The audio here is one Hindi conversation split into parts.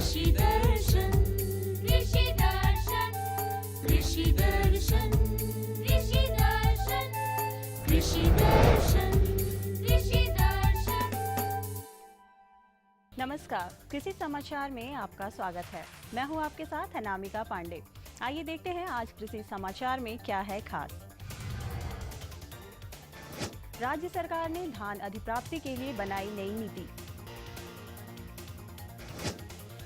कृषि दर्शन कृषि दर्शन कृषि दर्शन कृषि दर्शन कृषि दर्शन कृषि दर्शन। नमस्कार, कृषि समाचार में आपका स्वागत है। मैं हूं आपके साथ अनामिका पांडे। आइए देखते हैं आज कृषि समाचार में क्या है खास। राज्य सरकार ने धान अधिप्राप्ति के लिए बनाई नई नीति।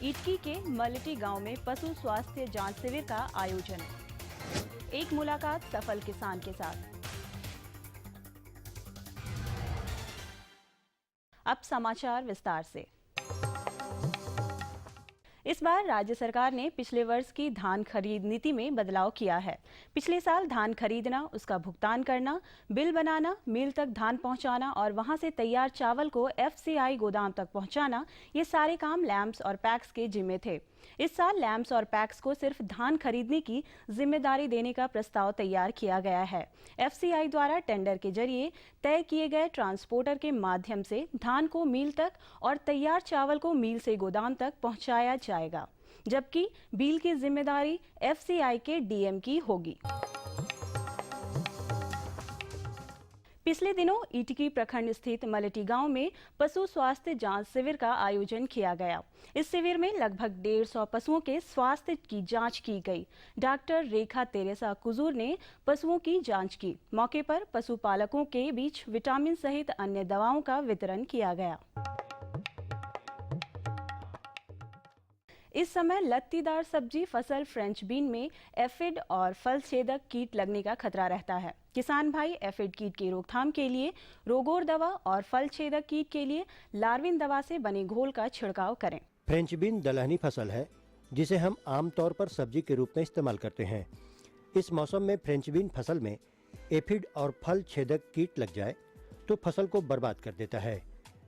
इटकी के मलटी गांव में पशु स्वास्थ्य जांच शिविर का आयोजन। एक मुलाकात सफल किसान के साथ। अब समाचार विस्तार से। इस बार राज्य सरकार ने पिछले वर्ष की धान खरीद नीति में बदलाव किया है। पिछले साल धान खरीदना, उसका भुगतान करना, बिल बनाना, मिल तक धान पहुंचाना और वहां से तैयार चावल को एफसीआई गोदाम तक पहुंचाना, ये सारे काम लैंप्स और पैक्स के जिम्मे थे। इस साल लैंप्स और पैक्स को सिर्फ धान खरीदने की जिम्मेदारी देने का प्रस्ताव तैयार किया गया है। एफसीआई द्वारा टेंडर के जरिए तय किए गए ट्रांसपोर्टर के माध्यम से धान को मिल तक और तैयार चावल को मिल से गोदाम तक पहुंचाया जाएगा, जबकि बिल की जिम्मेदारी एफसीआई के डीएम की होगी। पिछले दिनों इटकी प्रखंड स्थित मलटी गांव में पशु स्वास्थ्य जांच शिविर का आयोजन किया गया। इस शिविर में लगभग 150 पशुओं के स्वास्थ्य की जांच की गई। डॉक्टर रेखा तेरेसा कुजूर ने पशुओं की जांच की। मौके पर पशुपालकों के बीच विटामिन सहित अन्य दवाओं का वितरण किया गया। इस समय लत्तीदार सब्जी फसल फ्रेंच बीन में एफिड और फल छेदक कीट लगने का खतरा रहता है। किसान भाई एफिड कीट की रोकथाम के लिए रोगोर दवा और फल छेदक कीट के लिए लार्विन दवा से बने घोल का छिड़काव करें। फ्रेंच बीन दलहनी फसल है जिसे हम आमतौर पर सब्जी के रूप में इस्तेमाल करते हैं। इस मौसम में फ्रेंच बीन फसल में एफिड और फल छेदक कीट लग जाए तो फसल को बर्बाद कर देता है।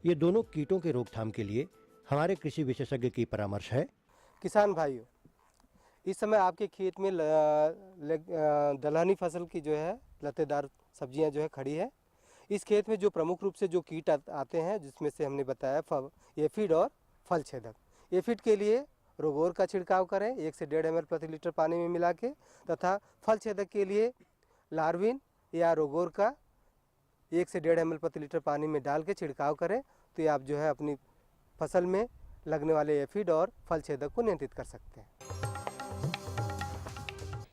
ये दोनों कीटों के रोकथाम के लिए हमारे कृषि विशेषज्ञ की परामर्श है। किसान भाइयों, इस समय आपके खेत में दलहनी फसल की जो है लतेदार सब्जियां जो है खड़ी है। इस खेत में जो प्रमुख रूप से जो कीट आते हैं, जिसमें से हमने बताया एफिड और फल छेदक। एफिड के लिए रोगोर का छिड़काव करें 1 से 1.5 ml प्रति लीटर पानी में मिला के, तथा फल छेदक के लिए लार्विन या रोगोर का 1 से 1.5 ml प्रति लीटर पानी में डाल के छिड़काव करें, तो ये आप जो है अपनी फसल में लगने वाले एफिड और फल छेदक को नियंत्रित कर सकते हैं।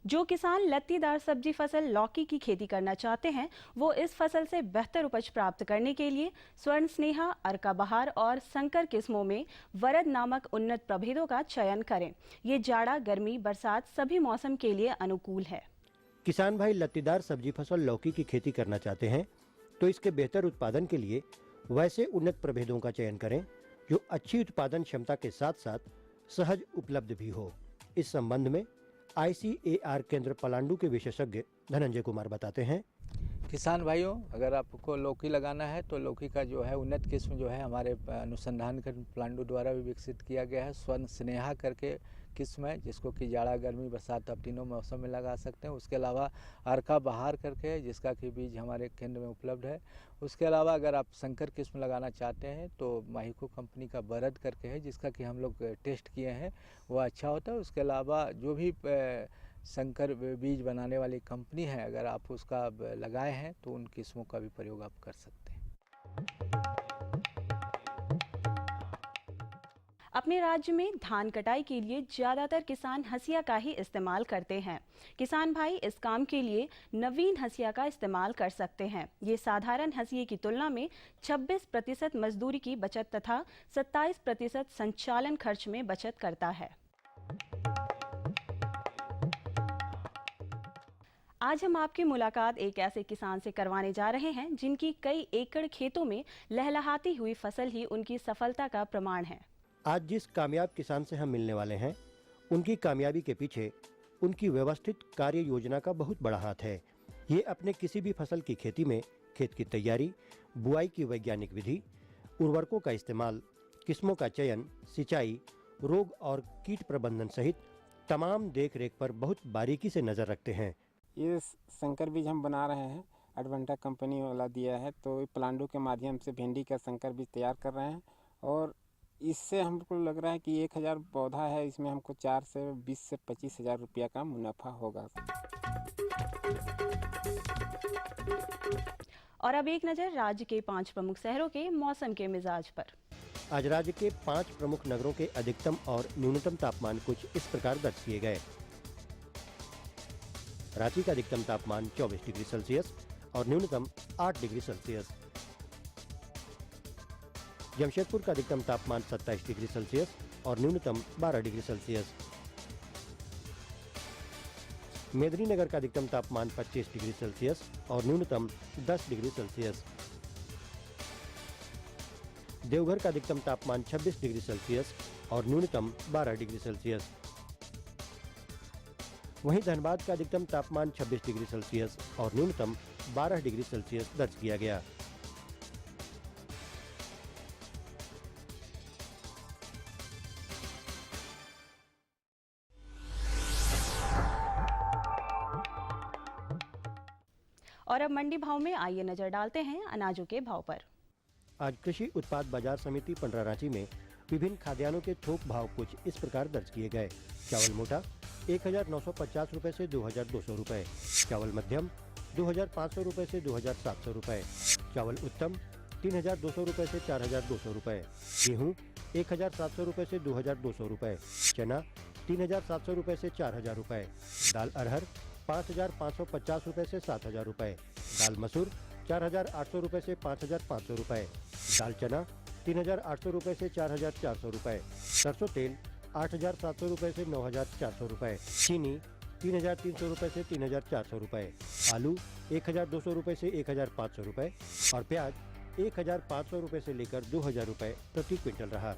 जो किसान लत्तीदार सब्जी फसल लौकी की खेती करना चाहते हैं, वो इस फसल से बेहतर उपज प्राप्त करने के लिए स्वर्ण स्नेहा, अर्का बहार और संकर किस्मों में वरद नामक उन्नत प्रभेदों का चयन करें। ये जाड़ा, गर्मी, बरसात सभी मौसम के लिए अनुकूल है। किसान भाई लत्तीदार सब्जी फसल लौकी की खेती करना चाहते हैं तो इसके बेहतर उत्पादन के लिए वैसे उन्नत प्रभेदों का चयन करें जो अच्छी उत्पादन क्षमता के साथ साथ सहज उपलब्ध भी हो। इस संबंध में ICAR केंद्र पलांडू के विशेषज्ञ धनंजय कुमार बताते हैं। किसान भाइयों, अगर आपको लौकी लगाना है तो लौकी का जो है उन्नत किस्म जो है हमारे अनुसंधान केंद्र पलांडू द्वारा भी विकसित किया गया है। स्वर्ण स्नेहा करके किस्म है जिसको कि जाड़ा, गर्मी, बरसात आप तीनों मौसम में लगा सकते हैं। उसके अलावा अर्का बहार करके है जिसका कि बीज हमारे केंद्र में उपलब्ध है। उसके अलावा अगर आप संकर किस्म लगाना चाहते हैं तो माहिको कंपनी का बरद करके है जिसका कि हम लोग टेस्ट किए हैं, वो अच्छा होता है। उसके अलावा जो भी संकर बीज बनाने वाली कंपनी है, अगर आप उसका लगाए हैं तो उन किस्मों का भी प्रयोग आप कर सकते हैं। अपने राज्य में धान कटाई के लिए ज्यादातर किसान हंसिया का ही इस्तेमाल करते हैं। किसान भाई इस काम के लिए नवीन हंसिया का इस्तेमाल कर सकते हैं। ये साधारण हंसिये की तुलना में 26% मजदूरी की बचत तथा 27% संचालन खर्च में बचत करता है। आज हम आपकी मुलाकात एक ऐसे किसान से करवाने जा रहे हैं जिनकी कई एकड़ खेतों में लहलहाती हुई फसल ही उनकी सफलता का प्रमाण है। आज जिस कामयाब किसान से हम मिलने वाले हैं, उनकी कामयाबी के पीछे उनकी व्यवस्थित कार्य योजना का बहुत बड़ा हाथ है। ये अपने किसी भी फसल की खेती में खेत की तैयारी, बुआई की वैज्ञानिक विधि, उर्वरकों का इस्तेमाल, किस्मों का चयन, सिंचाई, रोग और कीट प्रबंधन सहित तमाम देख रेख पर बहुत बारीकी से नजर रखते हैं। ये संकर बीज हम बना रहे हैं, एडवेंटा कंपनी वाला दिया है, तो पलांडू के माध्यम से भिंडी का संकर बीज तैयार कर रहे हैं और इससे हमको लग रहा है कि 1000 पौधा है, इसमें हमको 4 से 20 से 25 हज़ार रुपया का मुनाफा होगा। और अब एक नज़र राज्य के 5 प्रमुख शहरों के मौसम के मिजाज पर। आज राज्य के 5 प्रमुख नगरों के अधिकतम और न्यूनतम तापमान कुछ इस प्रकार दर्ज किए गए। रांची का अधिकतम तापमान 24 डिग्री सेल्सियस और न्यूनतम 8 डिग्री सेल्सियस। जमशेदपुर का अधिकतम तापमान 27 डिग्री सेल्सियस और न्यूनतम 12 डिग्री सेल्सियस। मेदिनीनगर का अधिकतम तापमान 25 डिग्री सेल्सियस और न्यूनतम 10 डिग्री सेल्सियस। देवघर का अधिकतम तापमान 26 डिग्री सेल्सियस और न्यूनतम 12 डिग्री सेल्सियस। वहीं धनबाद का अधिकतम तापमान 26 डिग्री सेल्सियस और न्यूनतम 12 डिग्री सेल्सियस दर्ज किया गया। और अब मंडी भाव में आइए नजर डालते हैं अनाजों के भाव पर। आज कृषि उत्पाद बाजार समिति पंडरा रांची में विभिन्न खाद्यान्नों के थोक भाव कुछ इस प्रकार दर्ज किए गए। चावल मोटा 1950 रुपए से 2200 रुपए, चावल मध्यम 2500 रुपए से 2700 रुपए, चावल उत्तम 3200 रुपए से 4200 रुपए, गेहूं 1700 रुपए से 2200 रुपए, चना 3700 रुपए से 4000 रुपए, दाल अरहर 5550 रुपए से 7000 रुपए, दाल मसूर 4800 रुपए से 5500 रुपए, दाल चना 3800 रुपए से 4400 रुपए, सरसों तेल 8700 रुपए से 9400 रुपए, चीनी 3300 रुपए से 3400 रुपए, आलू 1200 रुपए से 1500 रुपए और प्याज 1500 रुपए से लेकर 2000 रुपए प्रति क्विंटल रहा।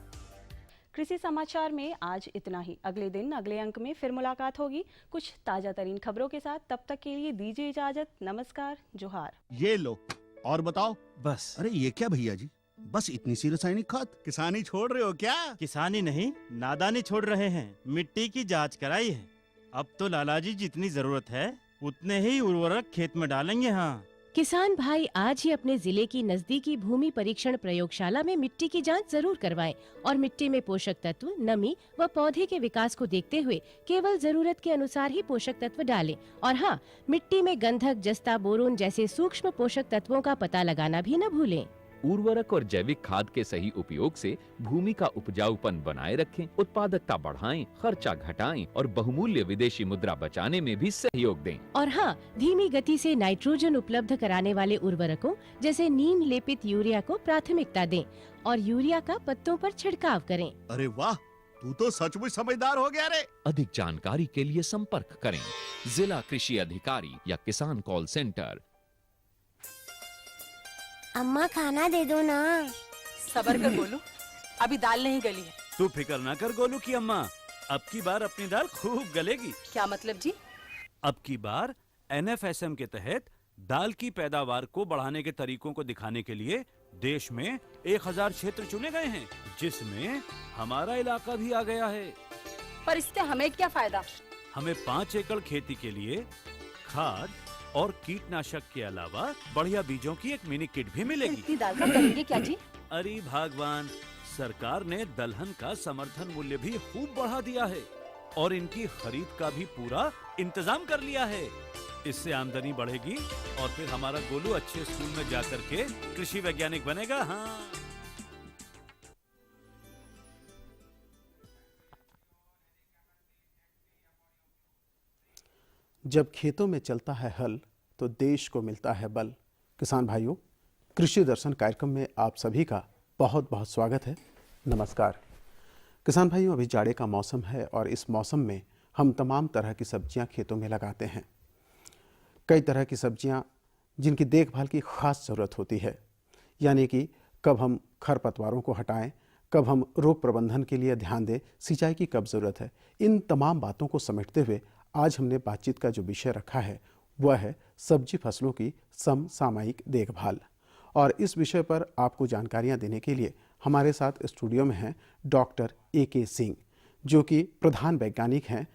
कृषि समाचार में आज इतना ही। अगले दिन अगले अंक में फिर मुलाकात होगी कुछ ताजा तरीन खबरों के साथ। तब तक के लिए दीजिए इजाजत। नमस्कार, जोहार। ये लो और बताओ। बस। अरे ये क्या भैया जी, बस इतनी सी रासायनिक खाद? किसानी छोड़ रहे हो क्या? किसानी नहीं, नादानी छोड़ रहे हैं। मिट्टी की जांच कराई है। अब तो लालाजी जितनी जरूरत है उतने ही उर्वरक खेत में डालेंगे। हाँ, किसान भाई आज ही अपने जिले की नजदीकी भूमि परीक्षण प्रयोगशाला में मिट्टी की जांच जरूर करवाएं और मिट्टी में पोषक तत्व, नमी व पौधे के विकास को देखते हुए केवल जरूरत के अनुसार ही पोषक तत्व डालें। और हाँ, मिट्टी में गंधक, जस्ता, बोरोन जैसे सूक्ष्म पोषक तत्वों का पता लगाना भी न भूलें। उर्वरक और जैविक खाद के सही उपयोग से भूमि का उपजाऊपन बनाए रखें, उत्पादकता बढ़ाएं, खर्चा घटाएं और बहुमूल्य विदेशी मुद्रा बचाने में भी सहयोग दें। और हाँ, धीमी गति से नाइट्रोजन उपलब्ध कराने वाले उर्वरकों जैसे नीम लेपित यूरिया को प्राथमिकता दें और यूरिया का पत्तों पर छिड़काव करें। अरे वाह, तू तो सचमुच समझदार हो गया रे। अधिक जानकारी के लिए संपर्क करें जिला कृषि अधिकारी या किसान कॉल सेंटर। अम्मा खाना दे दो ना। सबर कर गोलू, अभी दाल नहीं गली है। तू फिक्र ना कर गोलू की अम्मा, अब की बार अपनी दाल खूब गलेगी। क्या मतलब जी? अब की बार NFSM के तहत दाल की पैदावार को बढ़ाने के तरीकों को दिखाने के लिए देश में 1000 क्षेत्र चुने गए हैं, जिसमें हमारा इलाका भी आ गया है। पर इससे हमें क्या फायदा? हमें 5 एकड़ खेती के लिए खाद और कीटनाशक के अलावा बढ़िया बीजों की एक मिनी किट भी मिलेगी। इतनी दाल कब करेंगे क्या जी? अरे भगवान, सरकार ने दलहन का समर्थन मूल्य भी खूब बढ़ा दिया है और इनकी खरीद का भी पूरा इंतजाम कर लिया है। इससे आमदनी बढ़ेगी और फिर हमारा गोलू अच्छे स्कूल में जाकर के कृषि वैज्ञानिक बनेगा। हाँ, जब खेतों में चलता है हल तो देश को मिलता है बल। किसान भाइयों, कृषि दर्शन कार्यक्रम में आप सभी का बहुत बहुत स्वागत है। नमस्कार किसान भाइयों, अभी जाड़े का मौसम है और इस मौसम में हम तमाम तरह की सब्जियां खेतों में लगाते हैं। कई तरह की सब्जियां जिनकी देखभाल की ख़ास ज़रूरत होती है, यानी कि कब हम खरपतवारों को हटाएं, कब हम रोग प्रबंधन के लिए ध्यान दें, सिंचाई की कब ज़रूरत है। इन तमाम बातों को समेटते हुए आज हमने बातचीत का जो विषय रखा है वह है सब्जी फसलों की समसामयिक देखभाल। और इस विषय पर आपको जानकारियां देने के लिए हमारे साथ स्टूडियो में हैं डॉक्टर AK सिंह, जो कि प्रधान वैज्ञानिक हैं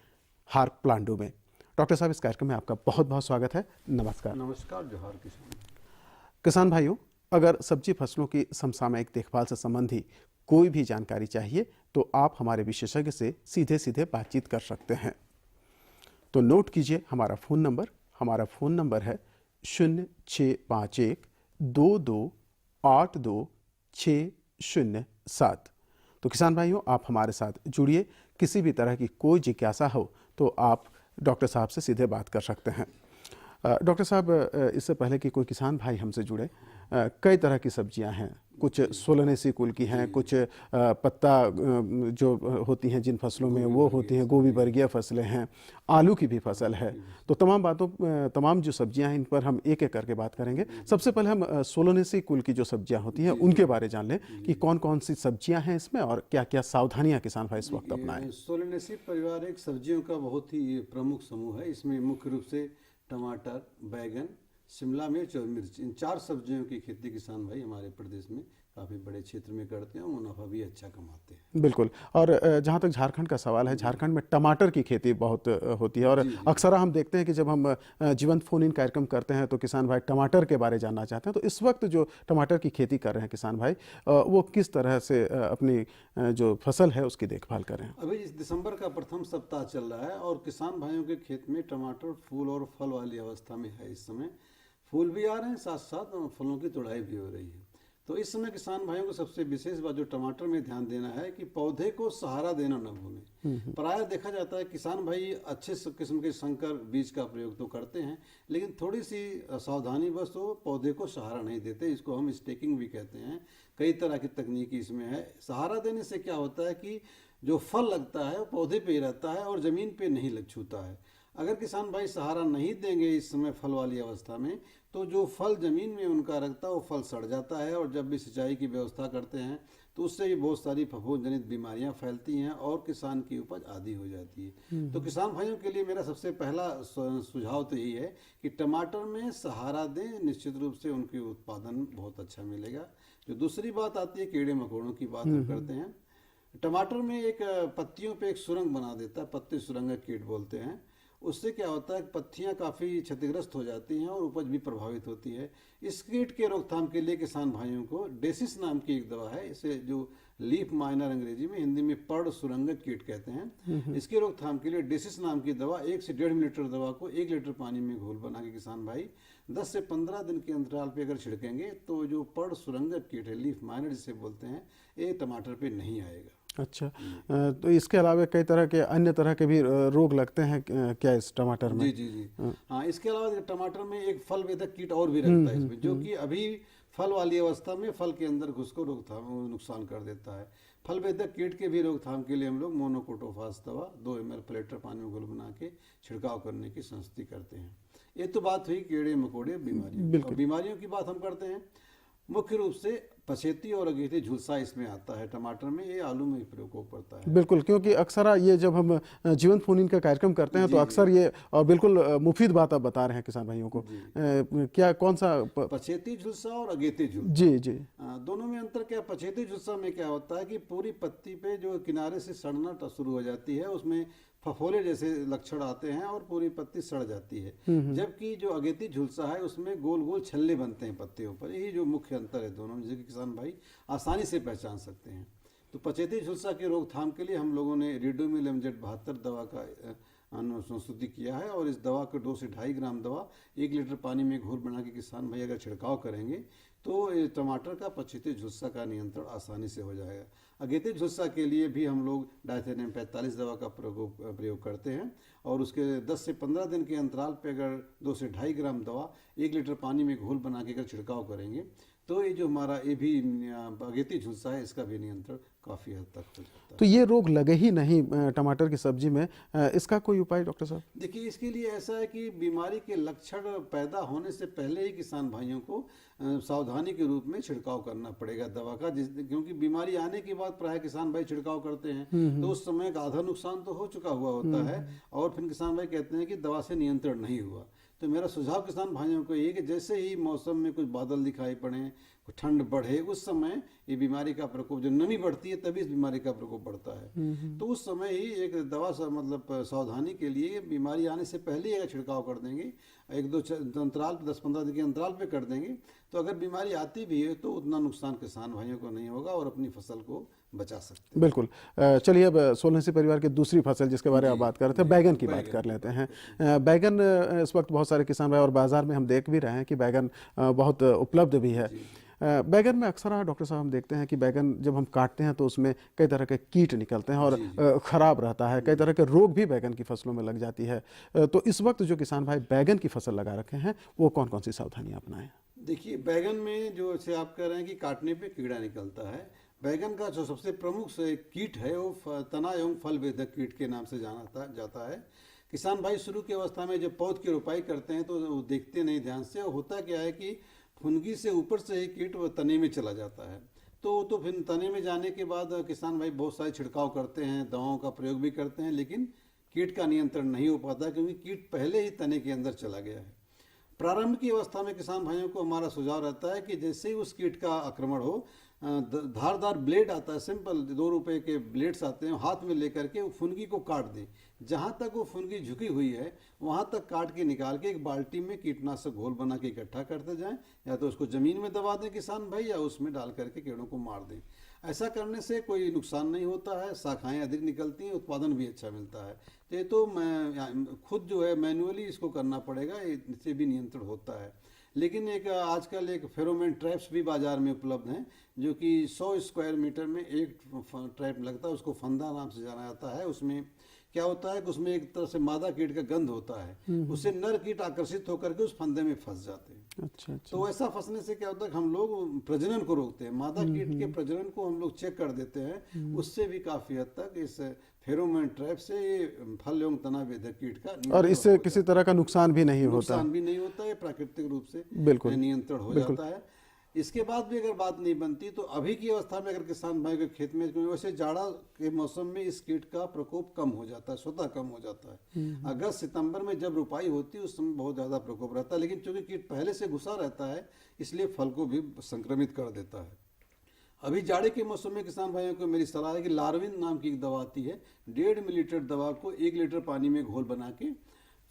हार्क प्लांडो में। डॉक्टर साहब, इस कार्यक्रम में आपका बहुत बहुत स्वागत है। नमस्कार। नमस्कार, जोहार किसान भाइयों, अगर सब्जी फसलों की समसामयिक देखभाल से संबंधी कोई भी जानकारी चाहिए तो आप हमारे विशेषज्ञ से सीधे सीधे बातचीत कर सकते हैं। तो नोट कीजिए हमारा फ़ोन नंबर है 065122822607। तो किसान भाइयों, आप हमारे साथ जुड़िए। किसी भी तरह की कोई जिज्ञासा हो तो आप डॉक्टर साहब से सीधे बात कर सकते हैं। डॉक्टर साहब, इससे पहले कि कोई किसान भाई हमसे जुड़े, कई तरह की सब्जियां हैं। कुछ सोलनेसी कुल की हैं, कुछ पत्ता जो होती हैं जिन फसलों में वो होती हैं, गोभी वर्गीय फसलें हैं, आलू की भी फसल है। तो तमाम जो सब्जियां हैं इन पर हम एक एक करके बात करेंगे। सबसे पहले हम सोलनेसी कुल की जो सब्जियां होती हैं उनके बारे जान लें कि कौन कौन सी सब्जियां हैं इसमें और क्या क्या सावधानियां किसान भाई इस वक्त अपनाएं। सोलनेसी परिवार एक सब्जियों का बहुत ही प्रमुख समूह है। इसमें मुख्य रूप से टमाटर, बैगन, शिमला मिर्च और मिर्च, इन 4 सब्जियों की खेती किसान भाई हमारे प्रदेश में काफ़ी बड़े क्षेत्र में करते हैं और मुनाफा भी अच्छा कमाते हैं। बिल्कुल। और जहाँ तक झारखंड का सवाल है, झारखंड में टमाटर की खेती बहुत होती है और अक्सर हम देखते हैं कि जब हम जीवंत फोन इन कार्यक्रम करते हैं तो किसान भाई टमाटर के बारे जानना चाहते हैं। तो इस वक्त जो टमाटर की खेती कर रहे हैं किसान भाई, वो किस तरह से अपनी जो फसल है उसकी देखभाल कर रहे हैं? अभी इस दिसंबर का प्रथम सप्ताह चल रहा है और किसान भाइयों के खेत में टमाटर फूल और फल वाली अवस्था में है। इस समय फूल भी आ रहे हैं, साथ साथ फलों की तुड़ाई भी हो रही है। तो इस समय किसान भाइयों को सबसे विशेष बात जो टमाटर में ध्यान देना है कि पौधे को सहारा देना न भूलें। प्रायः देखा जाता है किसान भाई अच्छे किस्म के संकर बीज का प्रयोग तो करते हैं, लेकिन थोड़ी सी सावधानी बस वो पौधे को सहारा नहीं देते। इसको हम स्टेकिंग भी कहते हैं। कई तरह की तकनीकी इसमें है। सहारा देने से क्या होता है कि जो फल लगता है वो पौधे पे ही रहता है और ज़मीन पे नहीं लग छूता है। अगर किसान भाई सहारा नहीं देंगे इस समय फल वाली अवस्था में, तो जो फल ज़मीन में उनका रखता है वो फल सड़ जाता है और जब भी सिंचाई की व्यवस्था करते हैं तो उससे भी बहुत सारी फफूंद जनित बीमारियां फैलती हैं और किसान की उपज आधी हो जाती है। तो किसान भाइयों के लिए मेरा सबसे पहला सुझाव तो यही है कि टमाटर में सहारा दें, निश्चित रूप से उनकी उत्पादन बहुत अच्छा मिलेगा। जो दूसरी बात आती है कीड़े मकोड़ों की बात हम करते हैं। टमाटर में एक पत्तियों पे एक सुरंग बना देता है, पत्ती सुरंग कीट बोलते हैं। उससे क्या होता है कि पत्तियां काफ़ी क्षतिग्रस्त हो जाती हैं और उपज भी प्रभावित होती है। इस कीट के रोकथाम के लिए किसान भाइयों को डेसिस नाम की एक दवा है, इसे जो लीफ माइनर अंग्रेजी में, हिंदी में पर्ण सुरंगक कीट कहते हैं। इसके रोकथाम के लिए डेसिस नाम की दवा 1 से 1.5 लीटर दवा को 1 लीटर पानी में घोल बना के किसान भाई 10 से 15 दिन के अंतराल पे अगर छिड़केंगे तो जो पर्ण सुरंगक कीट है, लीफ माइनर जिसे बोलते हैं, ये टमाटर पे नहीं आएगा। अच्छा, तो इसके अलावा कई तरह के अन्य तरह के भी रोग लगते हैं क्या इस टमाटर में? जी। हाँ, इसके अलावा टमाटर में एक फल वेदक कीट और भी रहता है इसमें, जो कि अभी फल वाली अवस्था में फल के अंदर घुसकर रोकथाम नुकसान कर देता है। फल वेदक कीट के भी रोकथाम के लिए हम लोग मोनोकोटोफास दवा 2 ml पर लीटर पानी में घोल बना के छिड़काव करने की संस्तुति करते हैं। ये तो बात हुई कीड़े मकोड़े बीमारियों। बीमारियों की बात हम करते हैं। मुख्य रूप से पछेती और अगेती झुलसा इसमें आता है टमाटर में, ये आलू में प्रयोग पड़ता है। बिल्कुल, क्योंकि अक्सर ये जब हम जीवन फोन इन का कार्यक्रम करते हैं तो अक्सर ये और बिल्कुल मुफीद बात आप बता रहे हैं किसान भाइयों को। क्या कौन सा पछेती झुलसा और अगेती झुलसा? जी। दोनों में अंतर क्या? पछेती झुलसा में क्या होता है कि पूरी पत्ती पे जो किनारे से सड़ना शुरू हो जाती है, उसमें फफोले जैसे लक्षण आते हैं और पूरी पत्ती सड़ जाती है। जबकि जो अगेती झुलसा है उसमें गोल गोल छल्ले बनते हैं पत्तियों पर। यही जो मुख्य अंतर है दोनों में, जिसे किसान भाई आसानी से पहचान सकते हैं। तो पछेती झुलसा की रोकथाम के लिए हम लोगों ने रिडोमिल MZ 72 दवा का अनुसूचित किया है और इस दवा को 2 से 2.5 ग्राम दवा 1 लीटर पानी में घोल बना के किसान भाई अगर छिड़काव करेंगे तो टमाटर का पछेती झुलसा का नियंत्रण आसानी से हो जाएगा। अगेती झुलसा के लिए भी हम लोग डायथेनियम 45 दवा का प्रयोग करते हैं और उसके 10 से 15 दिन के अंतराल पे अगर 2 से 2.5 ग्राम दवा 1 लीटर पानी में घोल बना के अगर छिड़काव करेंगे तो ये जो हमारा ये भी अगेती झुलसा है, इसका भी नियंत्रण काफ़ी हद तक हो जाता है। तो ये रोग लगे ही नहीं टमाटर की सब्जी में, इसका कोई उपाय डॉक्टर साहब? देखिए, इसके लिए ऐसा है कि बीमारी के लक्षण पैदा होने से पहले ही किसान भाइयों को सावधानी के रूप में छिड़काव करना पड़ेगा दवा का, क्योंकि बीमारी आने के बाद प्राय किसान भाई छिड़काव करते हैं तो उस समय का आधा नुकसान तो हो चुका हुआ होता है और फिर किसान भाई कहते हैं कि दवा से नियंत्रण नहीं हुआ। तो मेरा सुझाव किसान भाइयों को ये कि जैसे ही मौसम में कुछ बादल दिखाई पड़े, ठंड बढ़े, उस समय ये बीमारी का प्रकोप, जो नमी बढ़ती है तभी इस बीमारी का प्रकोप बढ़ता है। तो उस समय ही एक दवा मतलब सावधानी के लिए बीमारी आने से पहले ही अगर छिड़काव कर देंगे, 1-2 अंतराल 10-15 दिन के अंतराल पे कर देंगे तो अगर बीमारी आती भी है तो उतना नुकसान किसान भाइयों को नहीं होगा और अपनी फसल को बचा सकते हैं। बिल्कुल। चलिए अब सोलहसी परिवार की दूसरी फसल जिसके बारे में आप बात कर रहे थे, बैगन की बात कर लेते हैं। बैगन इस वक्त बहुत सारे किसान भाई और बाजार में हम देख भी रहे हैं कि बैगन बहुत उपलब्ध भी है। बैगन में अक्सर डॉक्टर साहब हम देखते हैं कि बैगन जब हम काटते हैं तो उसमें कई तरह के कीट निकलते हैं और ख़राब रहता है, कई तरह के रोग भी बैगन की फसलों में लग जाती है। तो इस वक्त जो किसान भाई बैगन की फसल लगा रखे हैं वो कौन कौन सी सावधानियां अपनाएं? देखिए, बैगन में जो जैसे आप कह रहे हैं कि काटने पे कीड़ा निकलता है, बैगन का जो सबसे प्रमुख से कीट है वो तना एवं फल वेदक कीट के नाम से जाना जाता है। किसान भाई शुरू की अवस्था में जब पौध की रोपाई करते हैं तो वो देखते नहीं ध्यान से, होता क्या है कि फुनगी से ऊपर से ही कीट वो तने में चला जाता है। तो फिर तने में जाने के बाद किसान भाई बहुत सारे छिड़काव करते हैं, दवाओं का प्रयोग भी करते हैं, लेकिन कीट का नियंत्रण नहीं हो पाता क्योंकि कीट पहले ही तने के अंदर चला गया है। प्रारंभ की अवस्था में किसान भाइयों को हमारा सुझाव रहता है कि जैसे ही उस कीट का आक्रमण हो, धारदार ब्लेड आता है, सिंपल 2 रुपए के ब्लेड्स आते हैं, हाथ में लेकर के वो फुनगी को काट दें। जहाँ तक वो फुनगी झुकी हुई है वहाँ तक काट के निकाल के एक बाल्टी में कीटनाशक घोल बना के इकट्ठा करते जाएं, या तो उसको ज़मीन में दबा दें किसान भाई, या उसमें डाल करके कीड़ों को मार दें। ऐसा करने से कोई नुकसान नहीं होता है, शाखाएं अधिक निकलती हैं, उत्पादन भी अच्छा मिलता है। तो ये तो मैं खुद जो है मैनुअली इसको करना पड़ेगा, इससे भी नियंत्रण होता है। लेकिन एक आजकल एक फेरोमोन ट्रैप्स भी बाज़ार में उपलब्ध हैं जो कि 100 स्क्वायर मीटर में एक ट्रैप लगता है, उसको फंदा नाम से जाना जाता है। उसमें क्या होता है कि उसमें एक तरह से मादा कीट का गंध होता है, उससे नर कीट आकर्षित होकर के उस फंदे में फंस जाते हैं। अच्छा। तो ऐसा फंसने से क्या होता है कि हम लोग प्रजनन को रोकते हैं, मादा कीट के प्रजनन को हम लोग चेक कर देते हैं, उससे भी काफ़ी हद तक इस फेरोमोन ट्रैप से फल एवं तना वेदक कीट का और इससे किसी तरह का नुकसान भी नहीं होता है, प्राकृतिक रूप से बिल्कुल नियंत्रण हो जाता है। इसके बाद भी अगर बात नहीं बनती तो अभी की अवस्था में अगर किसान भाई के खेत में, वैसे जाड़ा के मौसम में इस कीट का प्रकोप कम हो जाता है, स्वतः कम हो जाता है। अगस्त सितंबर में जब रुपाई होती है उस समय बहुत ज़्यादा प्रकोप रहता है, लेकिन चूंकि कीट पहले से घुसा रहता है इसलिए फल को भी संक्रमित कर देता है। अभी जाड़े के मौसम में किसान भाइयों को मेरी सलाह है कि लार्विन नाम की एक दवा आती है, 1.5 मिलीलीटर दवा को 1 लीटर पानी में घोल बना के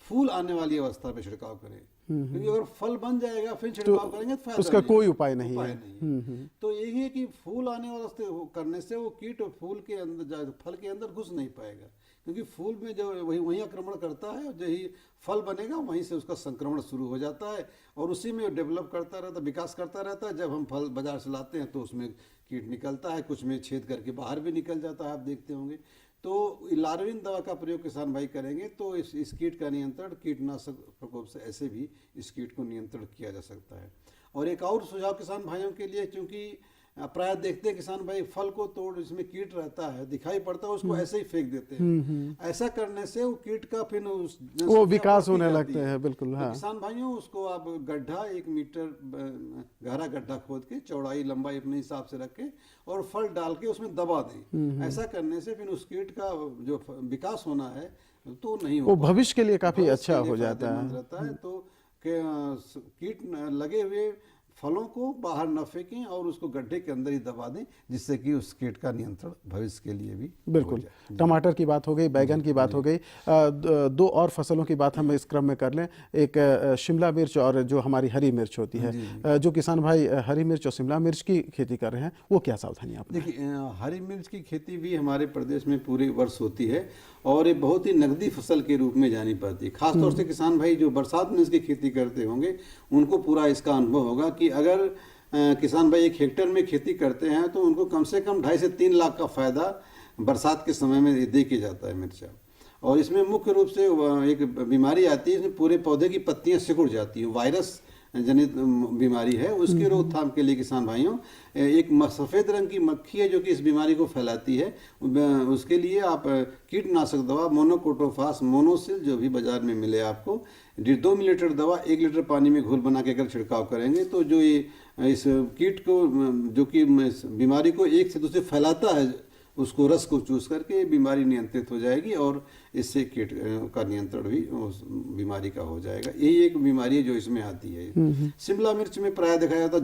फूल आने वाली अवस्था पे छिड़काव करें, क्योंकि अगर फल बन जाएगा फिर छिड़काव करेंगे तो फायदा उसका कोई उपाय नहीं है। तो यही है कि फूल आने वाले करने से वो कीट फूल के अंदर, फल के अंदर घुस नहीं पाएगा, क्योंकि फूल में जो वही आक्रमण करता है, जो ही फल बनेगा वहीं से उसका संक्रमण शुरू हो जाता है और उसी में डेवलप करता रहता है, विकास करता रहता है। जब हम फल बाजार से लाते हैं तो उसमें कीट निकलता है, कुछ में छेद करके बाहर भी निकल जाता है, आप देखते होंगे। तो लार्विन दवा का प्रयोग किसान भाई करेंगे तो इस कीट का नियंत्रण कीटनाशक प्रकोप से ऐसे भी इस कीट को नियंत्रण किया जा सकता है। और एक और सुझाव किसान भाइयों के लिए, क्योंकि प्राय देखते हैं किसान भाई फल को तोड़, इसमें कीट रहता है, दिखाई पड़ता है, उसको ऐसे ही फेंक देते हैं। ऐसा करने से वो कीट का फिर वो विकास होने लगते हैं। बिल्कुल। हाँ। तो किसान भाइयों उसको आप गड्ढा 1 मीटर गहरा गड्ढा खोद के चौड़ाई लंबाई अपने हिसाब से रख के और फल डाल के उसमें दबा दें। ऐसा करने से फिर उस कीट का जो विकास होना है तो नहीं हो, वो भविष्य के लिए काफी अच्छा हो जाता है। तो कीट लगे हुए फलों को बाहर न फेंकें और उसको गड्ढे के अंदर ही दबा दें, जिससे कि उस कीट का नियंत्रण भविष्य के लिए भी बिल्कुल। टमाटर की बात हो गई, बैगन की बात हो गई, 2 और फसलों की बात हम इस क्रम में कर लें। एक शिमला मिर्च और जो हमारी हरी मिर्च होती है, जो किसान भाई हरी मिर्च और शिमला मिर्च की खेती कर रहे हैं वो क्या सावधानियाँ अपनाएं? देखिए, हरी मिर्च की खेती भी हमारे प्रदेश में पूरे वर्ष होती है और ये बहुत ही नकदी फसल के रूप में जानी पड़ती है। खासतौर से किसान भाई जो बरसात में इसकी खेती करते होंगे उनको पूरा इसका अनुभव होगा कि अगर किसान भाई 1 हेक्टेयर में खेती करते हैं तो उनको कम से कम 2.5 से 3 लाख का फायदा बरसात के समय में दे के जाता है मिर्चा। और इसमें मुख्य रूप से एक बीमारी आती है, इसमें पूरे पौधे की पत्तियां सिकुड़ जाती हैं, वायरस जनित बीमारी है। उसके रोकथाम के लिए किसान भाइयों एक सफ़ेद रंग की मक्खी है जो कि इस बीमारी को फैलाती है, उसके लिए आप कीटनाशक दवा मोनोकोटोफास मोनोसिल जो भी बाजार में मिले आपको 2 मिलीलीटर दवा 1 लीटर पानी में घोल बना के अगर छिड़काव करेंगे तो जो ये इस कीट को जो कि बीमारी को एक से दूसरे फैलाता है उसको रस को चूस करके बीमारी नियंत्रित हो जाएगी और इससे कीट का नियंत्रण भी उस बीमारी का हो जाएगा। यही एक बीमारी है जो इसमें आती है। शिमला मिर्च में प्राय देखा जाता है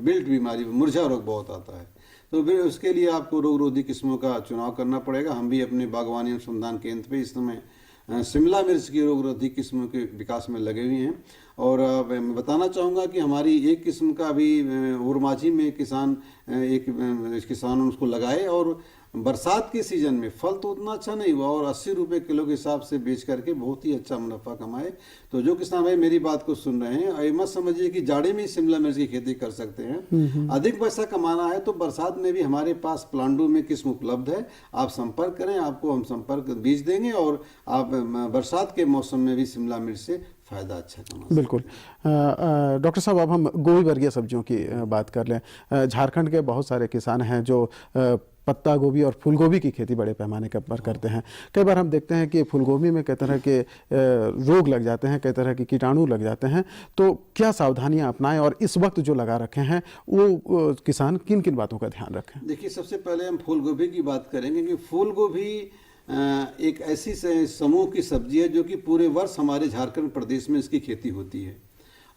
बिल्ट बीमारी, मुरझा रोग बहुत आता है, तो फिर उसके लिए आपको रोग रोधी किस्मों का चुनाव करना पड़ेगा। हम भी अपने बागवानी अनुसंधान केंद्र पे इस समय शिमला मिर्च की रोगरोधी किस्म के विकास में लगे हुए हैं। और मैं बताना चाहूँगा कि हमारी एक किस्म का अभी उरमाची में किसान उसको लगाए और बरसात के सीजन में फल तो उतना अच्छा नहीं हुआ और 80 रुपये किलो के हिसाब से बेच करके बहुत ही अच्छा मुनाफा कमाए। तो जो किसान भाई मेरी बात को सुन रहे हैं, ये मत समझिए कि जाड़े में ही शिमला मिर्च की खेती कर सकते हैं। अधिक पैसा कमाना है तो बरसात में भी हमारे पास प्लांडू में किस्म उपलब्ध है, आप संपर्क करें, आपको हम संपर्क बीज देंगे और आप बरसात के मौसम में भी शिमला मिर्च से फ़ायदा अच्छा कमा। बिल्कुल। डॉक्टर साहब, अब हम गोभी वर्गीय सब्जियों की बात कर लें। झारखंड के बहुत सारे किसान हैं जो पत्ता गोभी और फूल गोभी की खेती बड़े पैमाने पर करते हैं। कई बार हम देखते हैं कि फूल गोभी में कई तरह के रोग लग जाते हैं, कई तरह के कीटाणु लग जाते हैं, तो क्या सावधानियां अपनाएं और इस वक्त जो लगा रखे हैं वो किसान किन किन बातों का ध्यान रखें? देखिए, सबसे पहले हम फूल गोभी की बात करेंगे कि फूल गोभी एक ऐसी समूह की सब्जी है जो कि पूरे वर्ष हमारे झारखंड प्रदेश में इसकी खेती होती है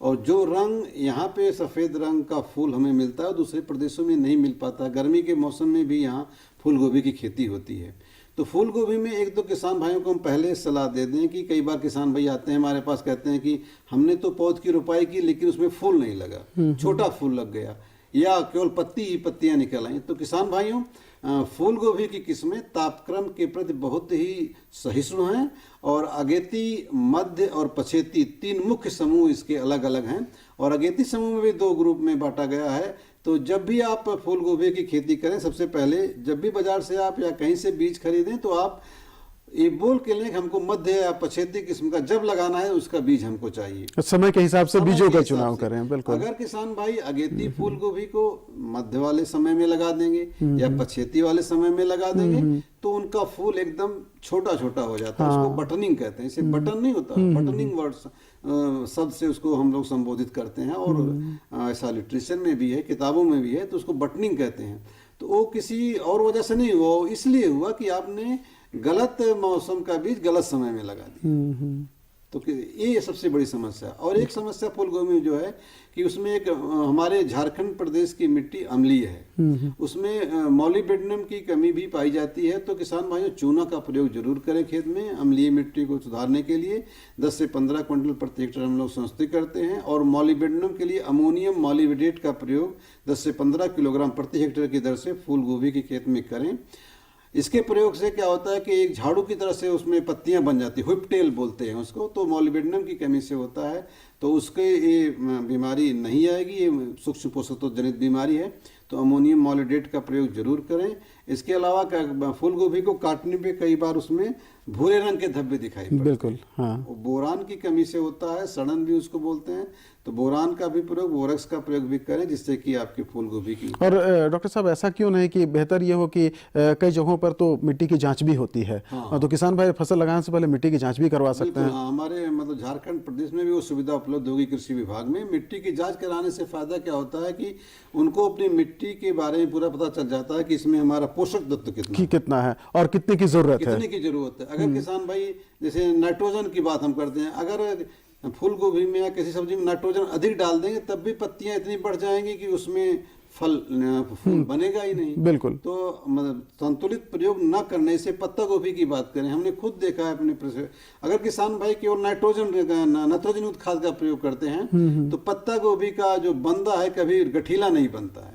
और जो रंग यहाँ पे सफ़ेद रंग का फूल हमें मिलता है दूसरे प्रदेशों में नहीं मिल पाता। गर्मी के मौसम में भी यहाँ फूल गोभी की खेती होती है। तो फूल गोभी में एक दो किसान भाइयों को हम पहले सलाह दे दें कि कई बार किसान भाई आते हैं हमारे पास, कहते हैं कि हमने तो पौध की रोपाई की लेकिन उसमें फूल नहीं लगा, छोटा फूल लग गया या केवल पत्ती ही पत्तियाँ निकल आई। तो किसान भाइयों, फूल गोभी की किस्में तापक्रम के प्रति बहुत ही सहिष्णु हैं और अगेती, मध्य और पछेती 3 मुख्य समूह इसके अलग अलग हैं और अगेती समूह में भी 2 ग्रुप में बांटा गया है। तो जब भी आप फूल गोभी की खेती करें, सबसे पहले जब भी बाजार से आप या कहीं से बीज खरीदें तो आप ये बोल के लें कि हमको मध्य या पछेती किस्म का जब लगाना है उसका बीज हमको चाहिए। समय के हिसाब से बीजों का चुनाव करें। बिल्कुल। अगर किसान भाई अगेती फूल गोभी को मध्य वाले समय में लगा देंगे या पछेती वाले समय में लगा देंगे तो उनका फूल एकदम छोटा छोटा हो जाता है। उसको बटनिंग कहते हैं। इसे बटन नहीं होता, बटनिंग वर्ड शब्द से उसको हम लोग संबोधित करते हैं और ऐसा लिटरेचर में भी है, किताबों में भी है, तो उसको बटनिंग कहते हैं। तो वो किसी और वजह से नहीं हुआ, इसलिए हुआ कि आपने गलत मौसम का बीज गलत समय में लगा दिया। तो ये सबसे बड़ी समस्या। और एक समस्या फूल गोभी में जो है कि उसमें एक हमारे झारखंड प्रदेश की मिट्टी अम्लीय है, उसमें मॉलिबेडनम की कमी भी पाई जाती है। तो किसान भाइयों, चूना का प्रयोग जरूर करें खेत में अम्लीय मिट्टी को सुधारने के लिए। 10 से 15 क्विंटल प्रति हेक्टेयर हम लोग संस्तुति करते हैं और मॉलिबेडनम के लिए अमोनियम मॉलिबेडेट का प्रयोग 10 से 15 किलोग्राम प्रति हेक्टेयर की दर से फूल गोभी के खेत में करें। इसके प्रयोग से क्या होता है कि एक झाड़ू की तरह से उसमें पत्तियां बन जाती है, व्हिपटेल बोलते हैं उसको। तो मॉलिबेडनम की कमी से होता है तो उसके ये बीमारी नहीं आएगी, ये सूक्ष्म पोषक तत्व जनित बीमारी है। तो अमोनियम मॉलिडेट का प्रयोग जरूर करें। इसके अलावा फूल गोभी को काटने पे कई बार उसमें भूरे रंग के धब्बे दिखाई पड़ते हैं। बिल्कुल, हाँ। बोरान की कमी से होता है, सड़न भी उसको बोलते हैं। तो बोरान का भी प्रयोग, बोरक्स का प्रयोग भी करें जिससे कि आपकी फूल गोभी की। और डॉक्टर साहब, ऐसा क्यों नहीं कि बेहतर ये हो कि कई जगहों पर तो मिट्टी की जांच भी होती है। हाँ। तो किसान भाई फसल लगाने से पहले मिट्टी की जांच भी करवा सकते हैं। हमारे मतलब झारखंड प्रदेश में भी वो सुविधा उपलब्ध होगी कृषि विभाग में। मिट्टी की जांच कराने से फायदा क्या होता है कि उनको अपनी मिट्टी के बारे में पूरा पता चल जाता है कि इसमें हमारा पोषक तत्व कितना है और कितने की जरूरत है। अगर किसान भाई जैसे नाइट्रोजन की बात हम करते हैं, अगर फूल गोभी में या किसी सब्जी में नाइट्रोजन अधिक डाल देंगे तब भी पत्तियां इतनी बढ़ जाएंगी कि उसमें फूल बनेगा ही नहीं। बिल्कुल। तो मतलब संतुलित प्रयोग न करने से, पत्ता गोभी की बात करें, हमने खुद देखा है अपने अगर किसान भाई केवल नाइट्रोजन युक्त खाद का प्रयोग करते हैं तो पत्ता गोभी का जो बंदा है कभी गठीला नहीं बनता है।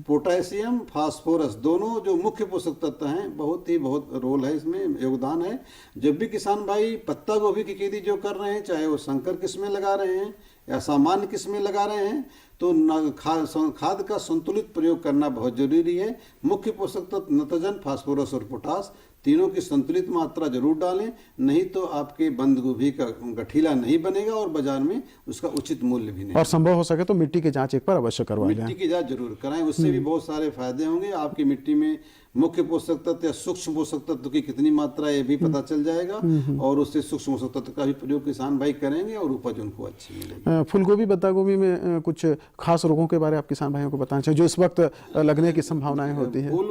पोटेशियम, फास्फोरस दोनों जो मुख्य पोषक तत्व हैं, बहुत रोल है इसमें, योगदान है। जब भी किसान भाई पत्ता गोभी की खेती जो कर रहे हैं, चाहे वो संकर किस्में लगा रहे हैं या सामान्य किस्में लगा रहे हैं, तो खाद का संतुलित प्रयोग करना बहुत जरूरी है। मुख्य पोषक तत्व नाइट्रोजन, फास्फोरस और पोटास तीनों की संतुलित मात्रा जरूर डालें, नहीं तो आपके बंद गोभी का गठीला नहीं बनेगा और बाजार में उसका उचित मूल्य भी नहीं। और संभव हो सके तो मिट्टी की जांच एक बार अवश्य करवाएं। मिट्टी की जांच जरूर कराएं, उससे भी बहुत सारे फायदे होंगे। आपकी मिट्टी में मुख्य पोषक तत्व या सूक्ष्म पोषक तत्व की कितनी मात्रा है ये भी पता चल जाएगा और उससे सूक्ष्म पोषक तत्व का भी प्रयोग किसान भाई करेंगे और उपज उनको अच्छी मिलेगी। फूलगोभी, पत्ता गोभी में कुछ खास रोगों के बारे में आप किसान भाइयों को बताना चाहिए जो इस वक्त लगने की संभावनाएं होती है। फूल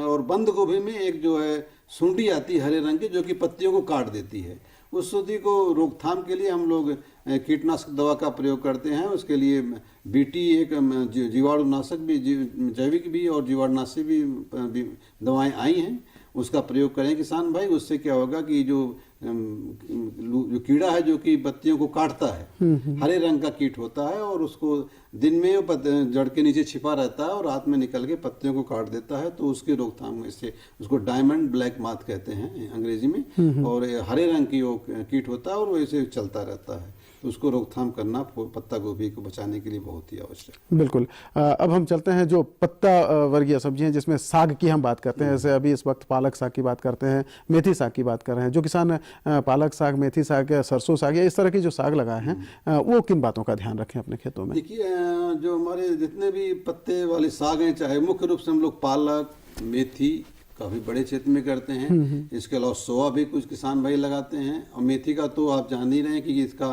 और बंद गोभी में एक जो है सुंडी आती है हरे रंग की, जो कि पत्तियों को काट देती है। उस सुंडी को रोकथाम के लिए हम लोग कीटनाशक दवा का प्रयोग करते हैं। उसके लिए बीटी एक जीवाणुनाशक भी, जैविक भी और जीवाणुनाशी भी दवाएं आई हैं। उसका प्रयोग करें किसान भाई। उससे क्या होगा कि जो कीड़ा है जो कि पत्तियों को काटता है, हरे रंग का कीट होता है और उसको दिन में जड़ के नीचे छिपा रहता है और रात में निकल के पत्तियों को काट देता है, तो उसकी रोकथाम इससे, उसको डायमंड ब्लैक माथ कहते हैं अंग्रेजी में, और हरे रंग की वो कीट होता है और वो ऐसे चलता रहता है, तो उसको रोकथाम करना पत्ता गोभी को बचाने के लिए बहुत ही आवश्यक। बिल्कुल। अब हम चलते हैं जो पत्ता वर्गीय सब्जियां जिसमें साग की हम बात करते हैं, जैसे अभी इस वक्त पालक साग की बात करते हैं, मेथी साग की बात कर रहे हैं। जो किसान पालक साग, मेथी साग, सरसों साग या इस तरह की जो साग लगाए हैं वो किन बातों का ध्यान रखें अपने खेतों में? देखिए, जो हमारे जितने भी पत्ते वाले साग हैं, चाहे मुख्य रूप से हम लोग पालक, मेथी काफ़ी बड़े क्षेत्र में करते हैं, इसके अलावा सोया भी कुछ किसान भाई लगाते हैं, और मेथी का तो आप जान ही रहे हैं कि इसका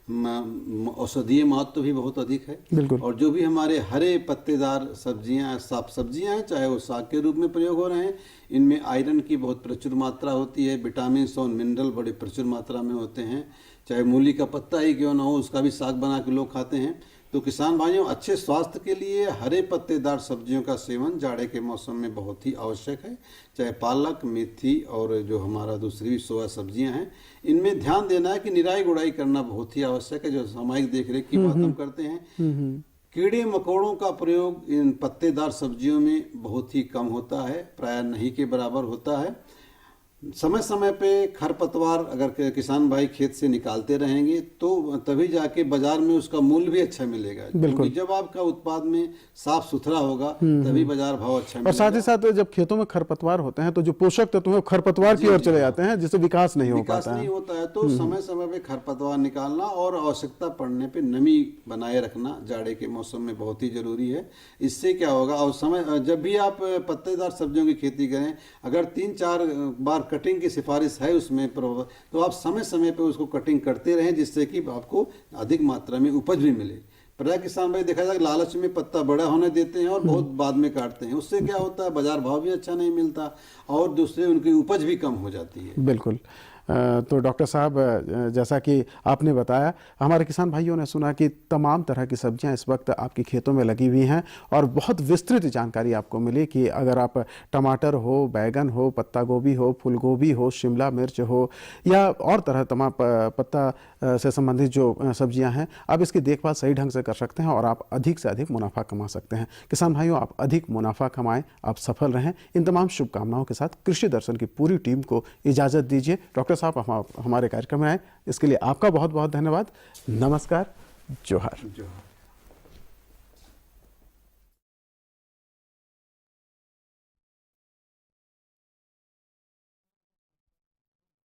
औषधीय महत्व भी बहुत अधिक है। और जो भी हमारे हरे पत्तेदार सब्जियां, साफ सब्जियां हैं, चाहे वो साग के रूप में प्रयोग हो रहे हैं, इनमें आयरन की बहुत प्रचुर मात्रा होती है, विटामिन और मिनरल बड़े प्रचुर मात्रा में होते हैं। चाहे मूली का पत्ता ही क्यों ना हो, उसका भी साग बना के लोग खाते हैं। तो किसान भाइयों, अच्छे स्वास्थ्य के लिए हरे पत्तेदार सब्जियों का सेवन जाड़े के मौसम में बहुत ही आवश्यक है। चाहे पालक, मेथी और जो हमारा दूसरी भी सोया सब्जियां हैं, इनमें ध्यान देना है कि निराई गुड़ाई करना बहुत ही आवश्यक है। जो सामयिक देखरेख की बात हम करते हैं, कीड़े मकोड़ों का प्रयोग इन पत्तेदार सब्जियों में बहुत ही कम होता है, प्राय नहीं के बराबर होता है। समय समय पे खरपतवार अगर किसान भाई खेत से निकालते रहेंगे तो तभी जाके बाजार में उसका मूल्य भी अच्छा मिलेगा, क्योंकि जब आपका उत्पाद में साफ सुथरा होगा तभी बाजार भाव अच्छा मिलेगा। और साथ ही साथ जब खेतों में खरपतवार होते हैं तो जो पोषक तत्व है खरपतवार की ओर चले जाते हैं, जिससे विकास नहीं होता है। तो समय समय पे खरपतवार निकालना और आवश्यकता पड़ने पे नमी बनाए रखना जाड़े के मौसम में बहुत ही जरूरी है। इससे क्या होगा, और समय जब भी आप पत्तेदार सब्जियों की खेती करें, अगर 3-4 बार कटिंग की सिफारिश है उसमें, तो आप समय समय पे उसको कटिंग करते रहें, जिससे कि आपको अधिक मात्रा में उपज भी मिले। प्राय किसान भाई देखा जाए लालच में पत्ता बड़ा होने देते हैं और बहुत बाद में काटते हैं, उससे क्या होता है, बाजार भाव भी अच्छा नहीं मिलता और दूसरे उनकी उपज भी कम हो जाती है। बिल्कुल। तो डॉक्टर साहब, जैसा कि आपने बताया, हमारे किसान भाइयों ने सुना कि तमाम तरह की सब्जियां इस वक्त आपके खेतों में लगी हुई हैं और बहुत विस्तृत जानकारी आपको मिली कि अगर आप टमाटर हो, बैगन हो, पत्ता गोभी हो, फूल गोभी हो, शिमला मिर्च हो या और तरह तमाम पत्ता से संबंधित जो सब्जियां हैं, आप इसकी देखभाल सही ढंग से कर सकते हैं और आप अधिक से अधिक मुनाफा कमा सकते हैं। किसान भाइयों, आप अधिक मुनाफा कमाएं, आप सफल रहें, इन तमाम शुभकामनाओं के साथ कृषि दर्शन की पूरी टीम को इजाज़त दीजिए। डॉक्टर साहब हमारे कार्यक्रम में आए, इसके लिए आपका बहुत बहुत धन्यवाद। नमस्कार, जोहार।